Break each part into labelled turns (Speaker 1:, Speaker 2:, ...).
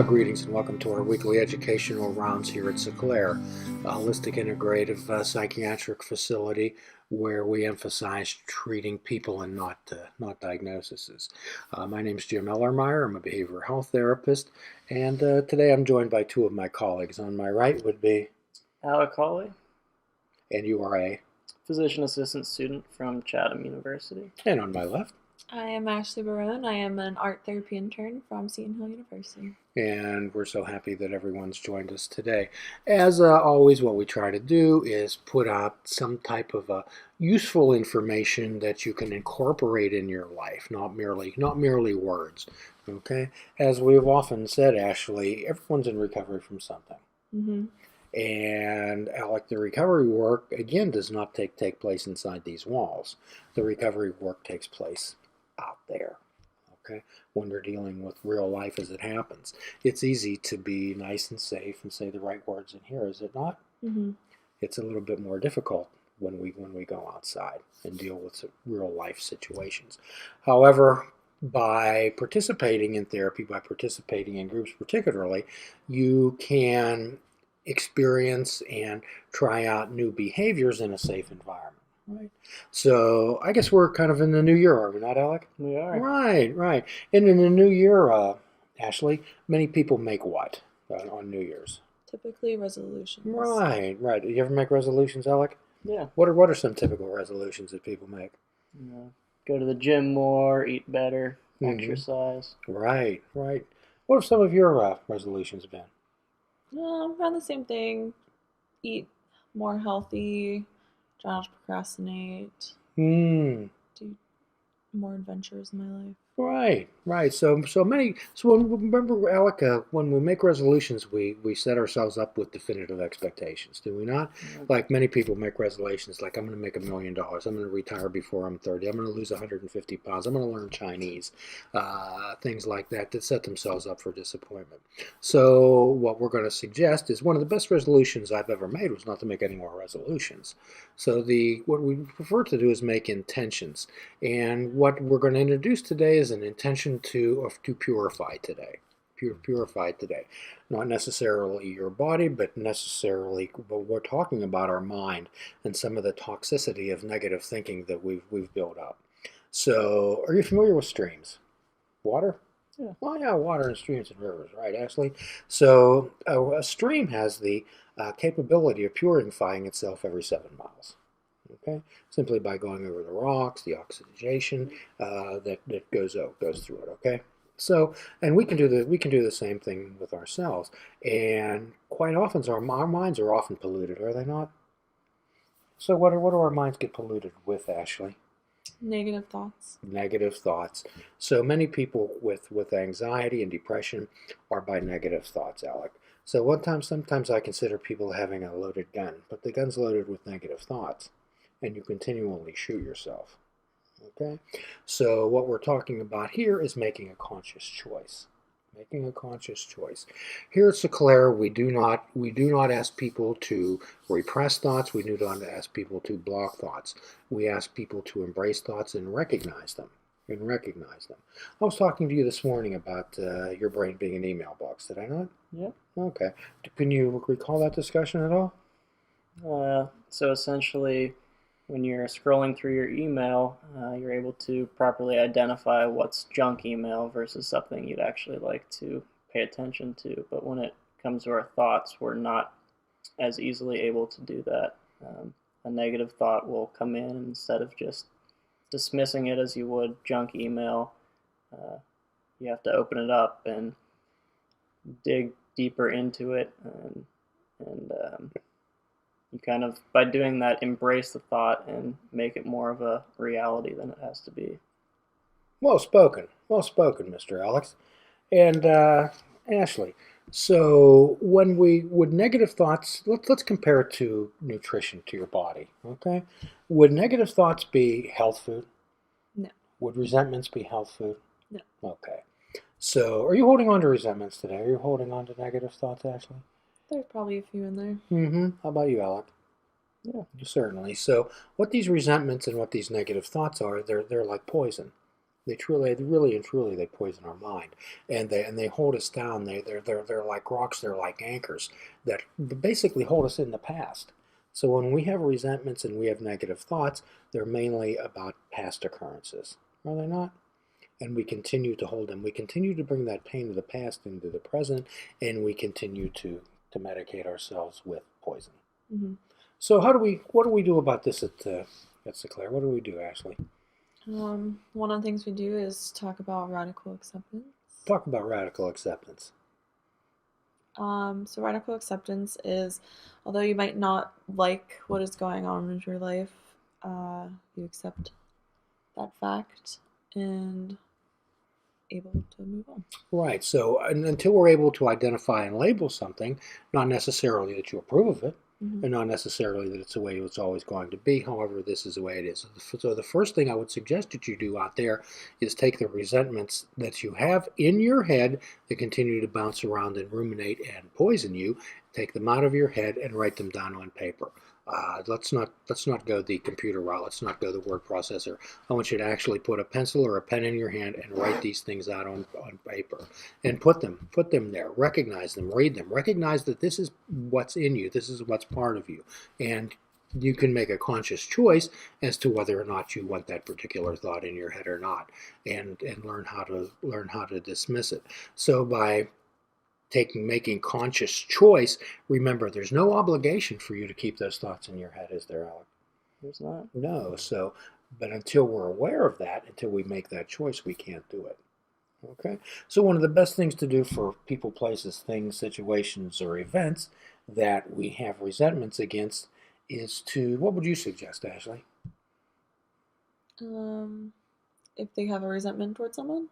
Speaker 1: Greetings and welcome to our weekly educational rounds here at Sinclair, a holistic integrative psychiatric facility where we emphasize treating people and not diagnoses. My name is Jim Ellermeyer. I'm a behavioral health therapist, and today I'm joined by two of my colleagues. On my right would be
Speaker 2: Alec,
Speaker 1: and you are a,
Speaker 2: physician assistant student from Chatham University.
Speaker 1: and on my left.
Speaker 3: I am Ashley Barone. I am an art therapy intern from Seton Hill University.
Speaker 1: And we're so happy that everyone's joined us today. As always, what we try to do is put out some type of useful information that you can incorporate in your life, not merely words. Okay, as we've often said, Ashley, everyone's in recovery from something.
Speaker 3: Mm-hmm.
Speaker 1: And Alec, the recovery work again does not take place inside these walls. The recovery work takes place out there. Okay, when we're dealing with real life as it happens, it's easy to be nice and safe and say the right words in here, is it not?
Speaker 3: Mm-hmm.
Speaker 1: It's a little bit more difficult when we go outside and deal with real life situations. However, by participating in therapy, by participating in groups particularly, you can experience and try out new behaviors in a safe environment. Right. So I guess we're kind of in the new year, are we not, Alec?
Speaker 2: We are.
Speaker 1: Right. And in the new year, Ashley, many people make what on New Year's?
Speaker 3: Typically resolutions.
Speaker 1: Right. Do you ever make resolutions, Alec?
Speaker 2: Yeah.
Speaker 1: What are some typical resolutions that people make?
Speaker 2: Go to the gym more, eat better, exercise.
Speaker 1: Right. What have some of your resolutions been?
Speaker 3: Around the same thing. Eat more healthy. Try not to procrastinate. Do more adventures in my life. Right. So remember, Alec, when we make resolutions, we set ourselves up with definitive expectations, do we not?
Speaker 2: Yeah.
Speaker 1: Like many people make resolutions, like I'm going to make $1 million, I'm going to retire before I'm 30, I'm going to lose 150 pounds, I'm going to learn Chinese, things like that set themselves up for disappointment. So what we're going to suggest is one of the best resolutions I've ever made was not to make any more resolutions. So what we prefer to do is make intentions, and what we're going to introduce today is an intention to purify today. Purify today. Not necessarily your body, but we're talking about our mind and some of the toxicity of negative thinking that we've built up. So, are you familiar with streams? Water?
Speaker 2: Yeah.
Speaker 1: Well, yeah, water and streams and rivers, right, Ashley? So, a stream has the capability of purifying itself every 7 miles. Okay, simply by going over the rocks, the oxidation that goes through it. Okay, so and we can do the same thing with ourselves. And quite often, our minds are often polluted, are they not? So what do our minds get polluted with, Ashley?
Speaker 3: Negative thoughts.
Speaker 1: Negative thoughts. So many people with anxiety and depression are by negative thoughts, Alec. So sometimes I consider people having a loaded gun, but the gun's loaded with negative thoughts, and you continually shoot yourself. Okay? So what we're talking about here is making a conscious choice. Making a conscious choice. Here at Sinclair, we do not ask people to repress thoughts. We do not ask people to block thoughts. We ask people to embrace thoughts and recognize them. I was talking to you this morning about your brain being an email box, did I not?
Speaker 2: Yep.
Speaker 1: Okay. Can you recall that discussion at all?
Speaker 2: So essentially, when you're scrolling through your email, you're able to properly identify what's junk email versus something you'd actually like to pay attention to. But when it comes to our thoughts, we're not as easily able to do that. A negative thought will come in, and instead of just dismissing it as you would junk email, you have to open it up and dig deeper into it, and you kind of, by doing that, embrace the thought and make it more of a reality than it has to be.
Speaker 1: Well spoken, Mr. Alex. And Ashley, so would negative thoughts, let's compare it to nutrition, to your body, okay? Would negative thoughts be health food?
Speaker 3: No.
Speaker 1: Would resentments be health food?
Speaker 3: No.
Speaker 1: Okay. So are you holding on to resentments today? Are you holding on to negative thoughts, Ashley?
Speaker 3: There's probably a few in there.
Speaker 1: How about you, Alec?
Speaker 2: Yeah.
Speaker 1: Certainly. So what these resentments and what these negative thoughts are, they're like poison. They truly, really and truly, they poison our mind, and they hold us down. They're like rocks. They're like anchors that basically hold us in the past. So when we have resentments and we have negative thoughts, they're mainly about past occurrences, are they not? And we continue to hold them. We continue to bring that pain of the past into the present, and we continue to medicate ourselves with poison.
Speaker 3: Mm-hmm.
Speaker 1: So what do we do about this at Sinclair? What do we do, Ashley?
Speaker 3: One of the things we do is talk about radical acceptance.
Speaker 1: Talk about radical acceptance.
Speaker 3: So radical acceptance is, although you might not like what is going on in your life, you accept that fact and able to move on.
Speaker 1: Right. So until we're able to identify and label something, not necessarily that you approve of it,
Speaker 3: Mm-hmm.
Speaker 1: and not necessarily that it's the way it's always going to be. However, this is the way it is. So the first thing I would suggest that you do out there is take the resentments that you have in your head that continue to bounce around and ruminate and poison you. Take them out of your head and write them down on paper. Let's not go the computer route. Let's not go the word processor. I want you to actually put a pencil or a pen in your hand and write these things out on paper, and put them there. Recognize them, read them. Recognize that this is what's in you. This is what's part of you, and you can make a conscious choice as to whether or not you want that particular thought in your head or not, and learn how to dismiss it. So by making conscious choice, remember there's no obligation for you to keep those thoughts in your head, is there, Alec?
Speaker 2: There's not.
Speaker 1: No. So, but until we're aware of that, until we make that choice, we can't do it. Okay? So one of the best things to do for people, places, things, situations, or events that we have resentments against is to, what would you suggest, Ashley?
Speaker 3: If they have a resentment towards someone?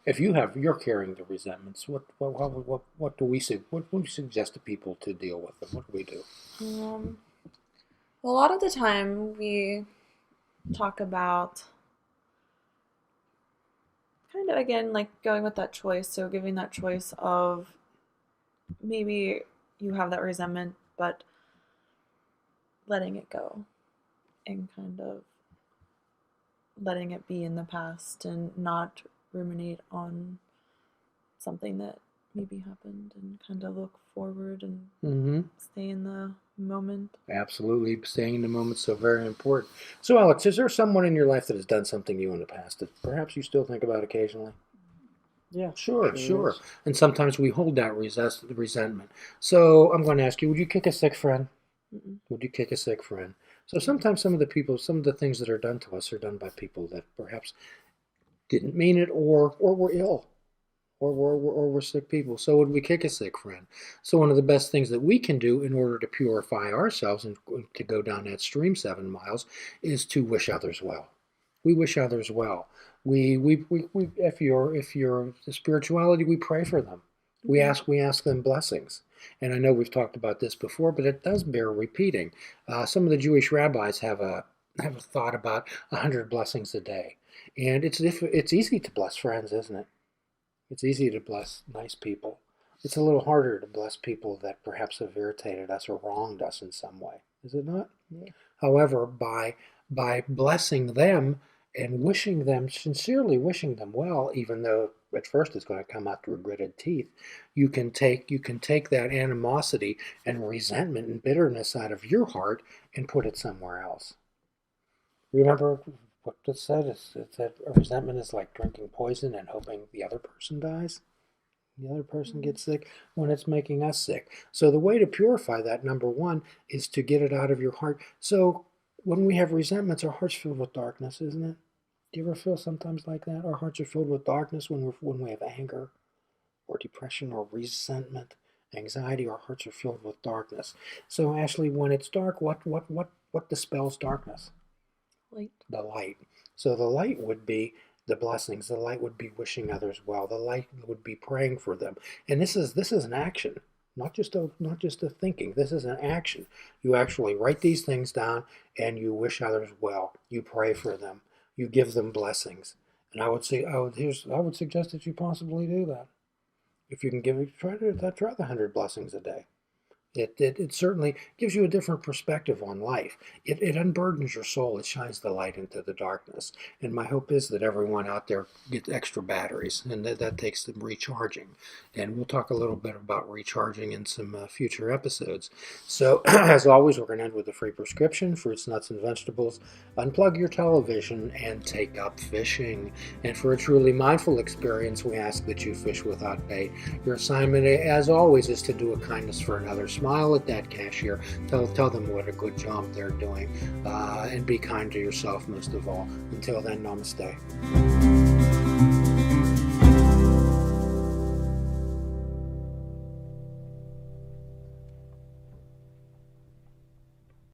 Speaker 1: If you're carrying the resentments, what do we say? What would you suggest to people to deal with them? What do we do?
Speaker 3: Well, a lot of the time we talk about kind of, again, like going with that choice. So giving that choice of maybe you have that resentment, but letting it go and kind of letting it be in the past and not ruminate on something that maybe happened, and kind of look forward and stay in the moment.
Speaker 1: Absolutely. Staying in the moment is so very important. So, Alex, is there someone in your life that has done something to you in the past that perhaps you still think about occasionally?
Speaker 2: Yeah.
Speaker 1: Sure. And sometimes we hold that resentment. So I'm going to ask you, would you kick a sick friend?
Speaker 3: Mm-mm.
Speaker 1: Would you kick a sick friend? So sometimes some of the things that are done to us are done by people that perhaps didn't mean it, or were ill, or were sick people. So would we kick a sick friend? So one of the best things that we can do in order to purify ourselves and to go down that stream 7 miles is to wish others well. We wish others well. If you're the spirituality, we pray for them. We ask them blessings. And I know we've talked about this before, but it does bear repeating. Some of the Jewish rabbis have a thought about 100 blessings a day. And it's easy to bless friends, isn't it? It's easy to bless nice people. It's a little harder to bless people that perhaps have irritated us or wronged us in some way. Is it not?
Speaker 2: Yeah.
Speaker 1: However, by blessing them and sincerely wishing them well, even though at first it's going to come out through gritted teeth, you can take that animosity and resentment and bitterness out of your heart and put it somewhere else. Remember what it said? It's that a resentment is like drinking poison and hoping the other person dies. The other person gets sick when it's making us sick. So the way to purify that, number one, is to get it out of your heart. So when we have resentments, our heart's filled with darkness, isn't it? Do you ever feel sometimes like that? Our hearts are filled with darkness when we have anger or depression or resentment, anxiety. Our hearts are filled with darkness. So Ashley, when it's dark, what dispels darkness?
Speaker 3: Light.
Speaker 1: The light. So the light would be the blessings. The light would be wishing others well. The light would be praying for them. And this is an action, not just a thinking. This is an action. You actually write these things down and you wish others well. You pray for them. You give them blessings. And I would suggest that you possibly do that. If you can try the 100 blessings a day. It certainly gives you a different perspective on life. It unburdens your soul. It shines the light into the darkness. And my hope is that everyone out there gets extra batteries, and that takes them recharging. And we'll talk a little bit about recharging in some future episodes. So, as always, we're going to end with a free prescription, fruits, nuts, and vegetables. Unplug your television and take up fishing. And for a truly mindful experience, we ask that you fish without bait. Your assignment, as always, is to do a kindness for another. Smile at that cashier. Tell them what a good job they're doing. And be kind to yourself most of all. Until then, namaste.